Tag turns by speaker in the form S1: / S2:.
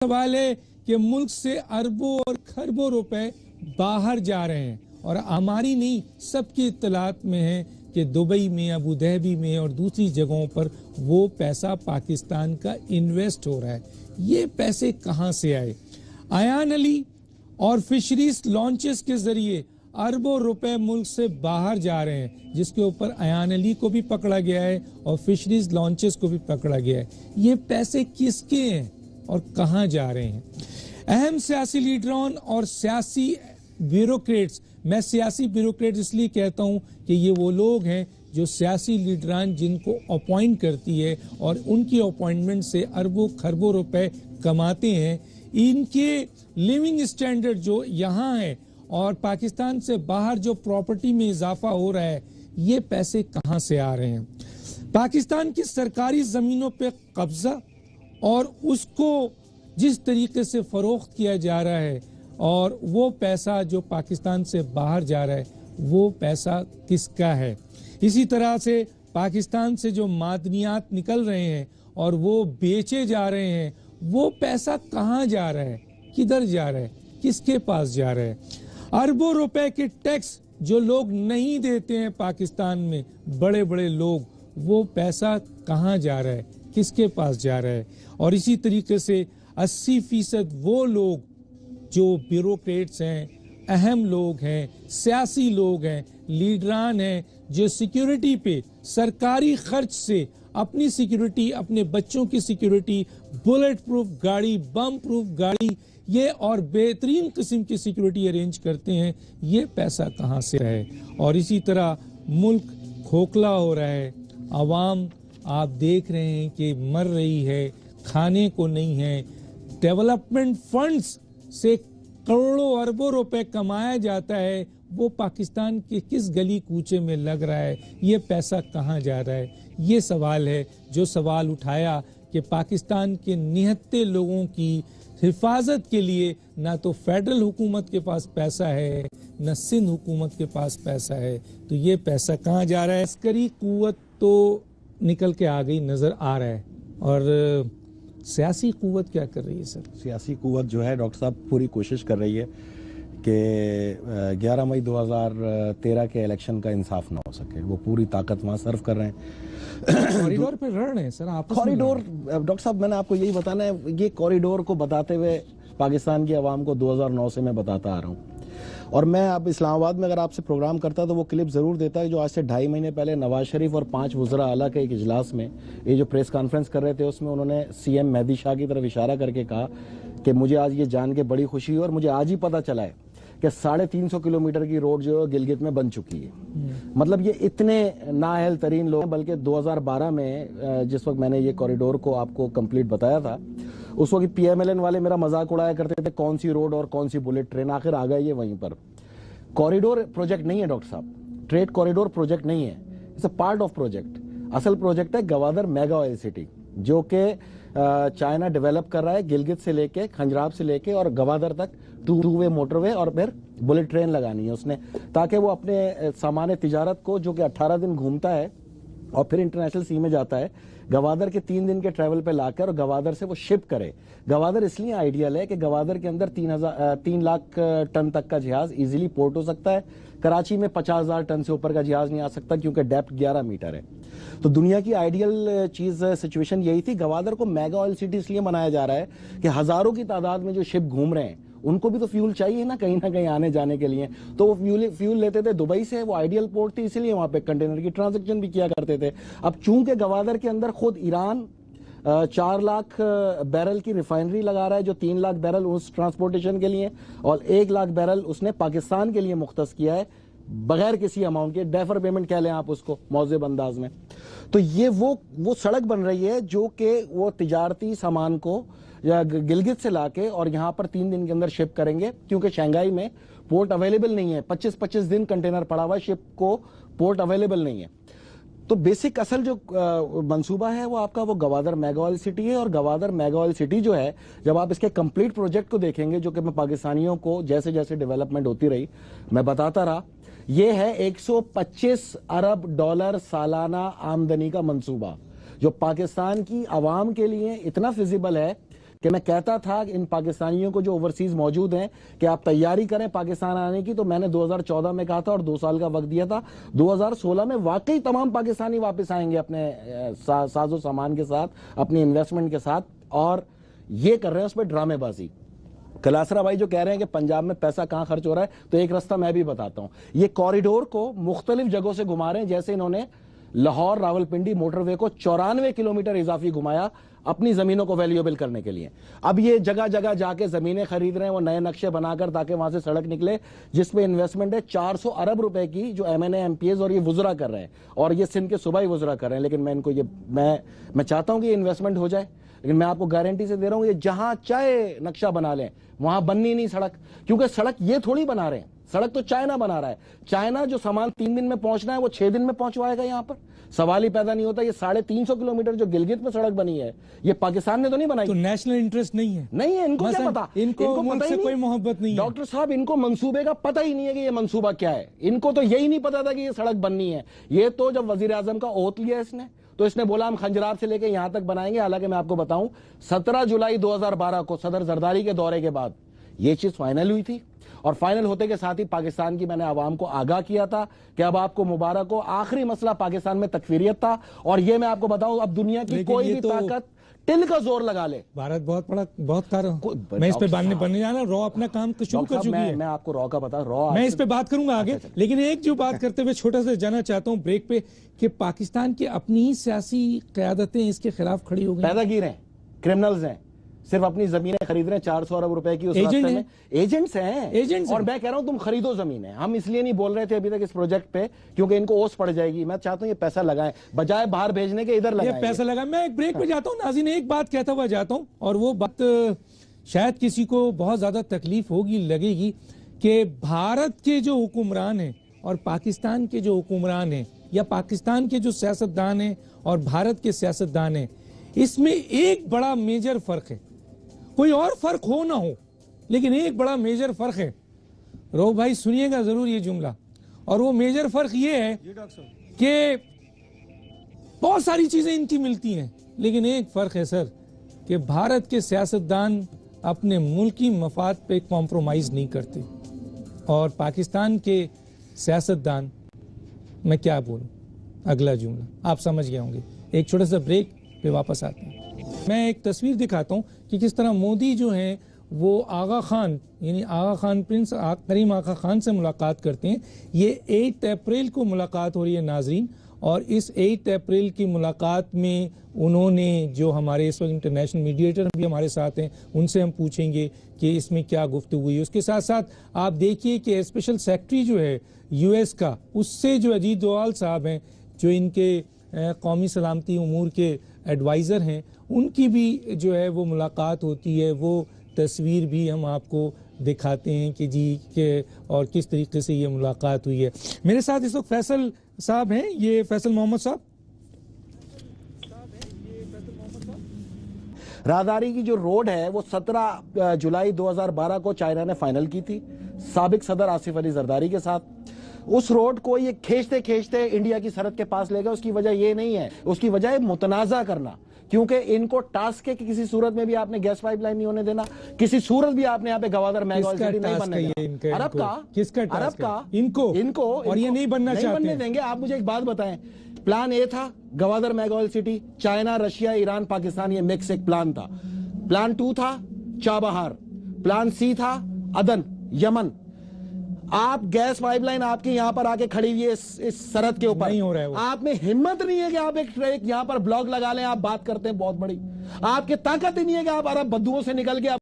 S1: سوال ہے کہ ملک سے اربوں اور کھربوں روپے باہر جا رہے ہیں اور ہماری نہیں سب کی اطلاعات میں ہے کہ دبئی میں، ابو ظہبی میں اور دوسری جگہوں پر وہ پیسہ پاکستان کا انویسٹ ہو رہا ہے۔ یہ پیسے کہاں سے آئے؟ ایان علی اور فشریز لانچز کے ذریعے اربوں روپے ملک سے باہر جا رہے ہیں، جس کے اوپر ایان علی کو بھی پکڑا گیا ہے اور فشریز لانچز کو بھی پکڑا گیا ہے۔ یہ پیسے کس کے ہیں اور کہاں جا رہے ہیں؟ اہم سیاسی لیڈران اور سیاسی بیوروکریٹس، میں سیاسی بیوروکریٹس اس لیے کہتا ہوں کہ یہ وہ لوگ ہیں جو سیاسی لیڈران جن کو اپوائنٹ کرتی ہے اور ان کی اپوائنٹمنٹ سے اربوں کھربوں روپے کماتے ہیں، ان کے لیونگ سٹینڈرڈ جو یہاں ہے اور پاکستان سے باہر جو پراپرٹی میں اضافہ ہو رہا ہے، یہ پیسے کہاں سے آ رہے ہیں؟ پاکستان کی سرکاری زمینوں پہ قبضہ اور اس کو جس طریقے سے فروخت کیا جا رہا ہے اور وہ پیسہ جو پاکستان سے باہر جا رہا ہے، وہ پیسہ کس کا ہے؟ اسی طرح سے پاکستان سے جو معدنیات نکل رہے ہیں اور وہ بیچے جا رہے ہیں، وہ پیسہ کہاں جا رہا ہے؟ کدھر جا رہا ہے؟ کس کے پاس جا رہا ہے؟ اربوں روپے کے ٹیکس جو لوگ نہیں دیتے ہیں پاکستان میں، بڑے بڑے لوگ، وہ پیسہ کہاں جا رہا ہے؟ کس کے پاس جا رہا ہے؟ اور اسی طریقے سے 80% وہ لوگ جو بیوروکریٹس ہیں، اہم لوگ ہیں، سیاسی لوگ ہیں، لیڈران ہیں، جو سیکیورٹی پہ سرکاری خرچ سے اپنی سیکیورٹی، اپنے بچوں کی سیکیورٹی، بلٹ پروف گاڑی، بم پروف گاڑی، یہ اور بہترین قسم کی سیکیورٹی ارینج کرتے ہیں، یہ پیسہ کہاں سے ہے؟ اور اسی طرح ملک کھوکھلا ہو رہا ہے، عوام آپ دیکھ رہے ہیں کہ مر رہی ہے، کھانے کو نہیں ہے، ڈیولپمنٹ فنڈز سے کروڑوں اربوں روپے کمایا جاتا ہے، وہ پاکستان کے کس گلی کوچے میں لگ رہا ہے؟ یہ پیسہ کہاں جا رہا ہے؟ یہ سوال ہے جو سوال اٹھایا کہ پاکستان کے نہتے لوگوں کی حفاظت کے لیے نہ تو فیڈرل حکومت کے پاس پیسہ ہے، نہ سندھ حکومت کے پاس پیسہ ہے، تو یہ پیسہ کہاں جا رہا ہے؟ عسکری قوت تو نکل کے آ گئی، نظر آ رہا ہے، اور سیاسی قوت کیا کر رہی ہے سر؟
S2: سیاسی قوت جو ہے ڈاکٹر صاحب پوری کوشش کر رہی ہے کہ 11 مئی 2013 کے الیکشن کا انصاف نہ ہو سکے، وہ پوری طاقت وہاں صرف کر رہے ہیں۔
S1: کوریڈور پہ لڑ رہے ہیں سر آپس میں؟
S2: کوریڈور ڈاکٹر صاحب میں نے آپ کو یہی بتانا ہے، یہ کوریڈور کو بتاتے ہوئے پاکستان کی عوام کو 2009 سے میں بتاتا آ رہا ہوں، اور میں اب اسلام آباد میں اگر آپ سے پروگرام کرتا تو وہ کلپ ضرور دیتا ہے جو آج سے 2.5 مہینے پہلے نواز شریف اور 5 وزراء اعلیٰ کے ایک اجلاس میں یہ جو پریس کانفرنس کر رہے تھے، اس میں انہوں نے سی ایم مہدی شاہ کی طرف اشارہ کر کے کہا کہ مجھے آج یہ جان کے بڑی خوشی ہوئی اور مجھے آج ہی پتہ چلا ہے کہ 350 کلومیٹر کی روڈ جو ہے گلگت میں بن چکی ہے۔ مطلب یہ اتنے نااہل ترین لوگ ہیں، بلکہ 2012 میں جس وقت میں نے یہ کوریڈور کو آپ کو کمپلیٹ بتایا تھا، اس وقت پی ایم ایل این والے میرا مذاق اڑایا کرتے تھے کون سی روڈ اور کون سی بلٹ ٹرین، آخر آ گئے یہ وہیں پر۔ کوریڈور پروجیکٹ نہیں ہے ڈاکٹر صاحب، ٹریڈ کوریڈور پروجیکٹ نہیں ہے، it's a part of project. اصل پروجیکٹ ہے گوادر میگا آئل سٹی، جو کہ چائنا ڈیولپ کر رہا ہے، گلگت سے لے کے، کھنجراب سے لے کے اور گوادر تک 2 وے موٹر وے اور پھر بلٹ ٹرین لگانی ہے اس نے، تاکہ وہ اپنے سامان تجارت کو جو کہ 18 دن گھومتا ہے اور پھر انٹرنیشنل سی میں جاتا ہے، گوادر کے 3 دن کے ٹریول پہ لا کر اور گوادر سے وہ شپ کرے۔ گوادر اس لیے آئیڈیل ہے کہ گوادر کے اندر 3 لاکھ ٹن تک کا جہاز ایزیلی پورٹ ہو سکتا ہے، کراچی میں 50,000 ٹن سے اوپر کا جہاز نہیں آ سکتا کیونکہ ڈیپتھ 11 میٹر ہے۔ تو دنیا کی آئیڈیل چیز سچویشن یہی تھی۔ گوادر کو میگا آئل سٹی اس لیے بنایا جا رہا ہے کہ ہزاروں کی تعداد میں جو شپ گھوم رہے ہیں ان کو بھی تو فیول چاہیے نا کہیں آنے جانے کے لیے، تو وہ فیول لیتے تھے دبئی سے، وہ آئیڈیل پورٹ تھی، اسی لیے وہاں پہ کنٹینر کی ٹرانزیکشن بھی کیا کرتے تھے۔ اب چونکہ گوادر کے اندر خود ایران 4 لاکھ بیرل کی ریفائنری لگا رہا ہے، جو 3 لاکھ بیرل اس ٹرانسپورٹیشن کے لیے اور 1 لاکھ بیرل اس نے پاکستان کے لیے مختص کیا ہے بغیر کسی اماؤنٹ کے، ڈیفر پیمنٹ کہہ لیں آپ اس کو موزب انداز میں۔ تو یہ وہ سڑک بن رہی ہے جو کہ وہ تجارتی سامان کو یا گلگت سے لا کے اور یہاں پر 3 دن کے اندر شپ کریں گے، کیونکہ شنگھائی میں پورٹ اویلیبل نہیں ہے، 25 دن کنٹینر پڑا ہوا ہے، شپ کو پورٹ اویلیبل نہیں ہے۔ تو بیسک اصل جو منصوبہ ہے وہ آپ کا وہ گوادر میگا آئل سٹی ہے، اور گوادر میگا آئل سٹی جو ہے جب آپ اس کے کمپلیٹ پروجیکٹ کو دیکھیں گے، جو کہ میں پاکستانیوں کو جیسے جیسے ڈیولپمنٹ ہوتی رہی میں بتاتا رہا، یہ ہے $125 ارب سالانہ آمدنی کا منصوبہ، جو پاکستان کی عوام کے لیے اتنا فیزیبل ہے کہ میں کہتا تھا کہ ان پاکستانیوں کو جو اوورسیز موجود ہیں کہ آپ تیاری کریں پاکستان آنے کی، تو میں نے 2014 میں کہا تھا اور 2 سال کا وقت دیا تھا. 2016 میں واقعی تمام پاکستانی واپس آئیں گے اپنے ساز و سامان کے ساتھ، اپنی انویسٹمنٹ کے ساتھ، اور یہ کر رہے ہیں اس پہ ڈرامے بازی. کلاسرا بھائی جو کہہ رہے ہیں کہ پنجاب میں پیسہ کہاں خرچ ہو رہا ہے، تو ایک راستہ میں بھی بتاتا ہوں. یہ کوریڈور کو مختلف جگہوں سے گھما رہے ہیں، جیسے انہوں نے لاہور راولپنڈی موٹر وے کو 94 کلومیٹر اضافی گھمایا اپنی زمینوں کو ویلیوبل کرنے کے لیے. اب یہ جگہ جگہ جا کے زمینیں خرید رہے ہیں، وہ نئے نقشے بنا کر، تاکہ وہاں سے سڑک نکلے جس پہ انویسٹمنٹ ہے 400 ارب روپے کی، جو MNA MPAs اور یہ وزراء کر رہے ہیں، اور یہ سندھ کے صوبائی وزراء کر رہے ہیں. لیکن میں ان کو میں چاہتا ہوں کہ یہ انویسٹمنٹ ہو جائے، لیکن میں آپ کو گارنٹی سے دے رہا ہوں یہ جہاں چاہے نقشہ بنا لیں وہاں بننی نہیں سڑک. کیونکہ سڑک یہ تھوڑی بنا رہے ہیں، سڑک تو چائنا بنا رہا ہے. چائنا جو سامان 3 دن میں پہنچنا ہے وہ 6 دن میں پہنچوائے گا یہاں پر. سوال ہی پیدا نہیں ہوتا. یہ 350 کلومیٹر جو گلگت میں سڑک بنی ہے، یہ پاکستان نے تو نہیں بنائی.
S1: تو نیشنل انٹرسٹ نہیں ہے.
S2: نہیں ہے. ان کو کیا پتا؟
S1: ان کو ملک سے کوئی محبت نہیں ہے.
S2: ڈاکٹر صاحب، ان کو منصوبے کا پتہ ہی نہیں ہے کہ یہ منصوبہ کیا ہے. ان کو تو یہی نہیں پتا تھا کہ یہ سڑک بننی ہے. یہ تو جب وزیر اعظم کا اوت لیا اس نے، تو اس نے بولا ہم خنجرات سے لے کے یہاں تک بنائیں گے. حالانکہ میں آپ کو بتاؤں 17 جولائی 2012 کو صدر زرداری کے دورے کے بعد یہ چیز فائنل ہوئی تھی، اور فائنل ہوتے کے ساتھ ہی پاکستان کی میں نے عوام کو آگاہ کیا تھا کہ اب آپ کو مبارک ہو. آخری مسئلہ پاکستان میں تکفیریت تھا، اور یہ میں آپ کو بتاؤں اب دنیا کی کوئی بھی طاقت ٹل کا زور لگا لے.
S1: بھارت بہت میں اس پہ بننے جانا. رو اپنا کام شروع کر چکی ہے.
S2: میں آپ کو رو کا بتا رو،
S1: میں اس پہ بات کروں گا آگے. لیکن ایک جو بات کرتے ہوئے چھوٹا سا جانا چاہتا ہوں بریک پہ، کہ پاکستان کی اپنی ہی سیاسی قیادتیں اس کے خلاف کھڑی ہو گئی.
S2: پیدا گیر ہیں، کرمنلز ہیں، صرف اپنی زمینیں خرید رہے ہیں 400 ارب روپے کی. اس راستے میں ایجنٹس ہیں. اور میں کہہ رہا ہوں تم خریدو زمینیں. ہم اس لیے نہیں بول رہے تھے ابھی تک اس پروجیکٹ پہ کیونکہ ان کو اوس پڑ جائے گی. میں چاہتا ہوں یہ پیسہ لگائیں، بجائے باہر بھیجنے کے ادھر لگائیں.
S1: یہ پیسہ لگائیں. میں ایک بریک پہ جاتا ہوں ناظرین. ایک بات کہتا ہوا جاتا ہوں، اور وہ بات شاید کسی کو بہت زیادہ تکلیف ہوگی، لگے گی، کہ بھارت کے جو حکمران ہیں اور پاکستان کے جو حکمران ہیں، یا پاکستان کے جو سیاستدان ہیں اور بھارت کے سیاستدان ہیں، اس میں ایک بڑا میجر فرق ہے. کوئی اور فرق ہو نہ ہو، لیکن ایک بڑا میجر فرق ہے. رو بھائی سنیے گا ضرور یہ جملہ. اور وہ میجر فرق یہ ہے کہ بہت ساری چیزیں ان کی ملتی ہیں، لیکن ایک فرق ہے سر، کہ بھارت کے سیاستدان اپنے ملکی مفاد پہ کمپرومائز نہیں کرتے، اور پاکستان کے سیاستدان، میں کیا بولوں، اگلا جملہ آپ سمجھ گئے ہوں گے. ایک چھوٹا سا بریک پہ واپس آتے ہیں. میں ایک تصویر دکھاتا ہوں کہ کس طرح مودی جو ہیں وہ آغا خان، یعنی آغا خان پرنس کریم آغا خان سے ملاقات کرتے ہیں. یہ 8 اپریل کو ملاقات ہو رہی ہے ناظرین، اور اس 8 اپریل کی ملاقات میں انہوں نے جو ہمارے اس وقت انٹرنیشنل میڈیٹر بھی ہمارے ساتھ ہیں، ان سے ہم پوچھیں گے کہ اس میں کیا گفتگو ہوئی. اس کے ساتھ ساتھ آپ دیکھیے کہ اسپیشل سیکرٹری جو ہے یو ایس کا، اس سے جو اجیت دوال صاحب ہیں، جو ان کے قومی سلامتی امور کے ایڈوائزر ہیں، ان کی بھی جو ہے وہ ملاقات ہوتی ہے. وہ تصویر بھی ہم آپ کو دکھاتے ہیں کہ جی کہ اور کس طریقے سے یہ ملاقات ہوئی ہے. میرے ساتھ اس وقت فیصل صاحب ہیں، یہ فیصل محمد صاحب.
S2: راہداری کی جو روڈ ہے وہ 17 جولائی 2012 کو چائنا نے فائنل کی تھی سابق صدر آصف علی زرداری کے ساتھ. اس روڈ کو یہ کھینچتے کھینچتے انڈیا کی سرحد کے پاس لے گئے. اس کی وجہ یہ نہیں ہے، اس کی وجہ ہے متنازع کرنا، کیونکہ ان کو ٹاسک ہے کہ کسی صورت میں بھی آپ نے گیس پائپ لائن نہیں ہونے دینا، کسی صورت بھی آپ نے یہاں پہ گوادر میگا سٹی نہیں بننے دینا. عرب کا
S1: کس کا
S2: عرب کا
S1: ان کو اور یہ نہیں بننا چاہتے
S2: دیں گے. آپ مجھے ایک بات بتائیں، پلان اے تھا Gwadar mega city, China, Russia, Iran, Pakistan, یہ مکس ایک پلان تھا. پلان 2 تھا چابہار، پلان سی تھا عدن، یمن. آپ گیس پائپ لائن آپ کی یہاں پر آ کے کھڑی ہوئی ہے اس سرحد کے اوپر، آپ میں ہمت نہیں ہے کہ آپ ایک یہاں پر بلاک لگا لیں. آپ بات کرتے ہیں بہت بڑی، آپ کی طاقت ہی نہیں ہے کہ آپ عرب بدوؤں سے نکل کے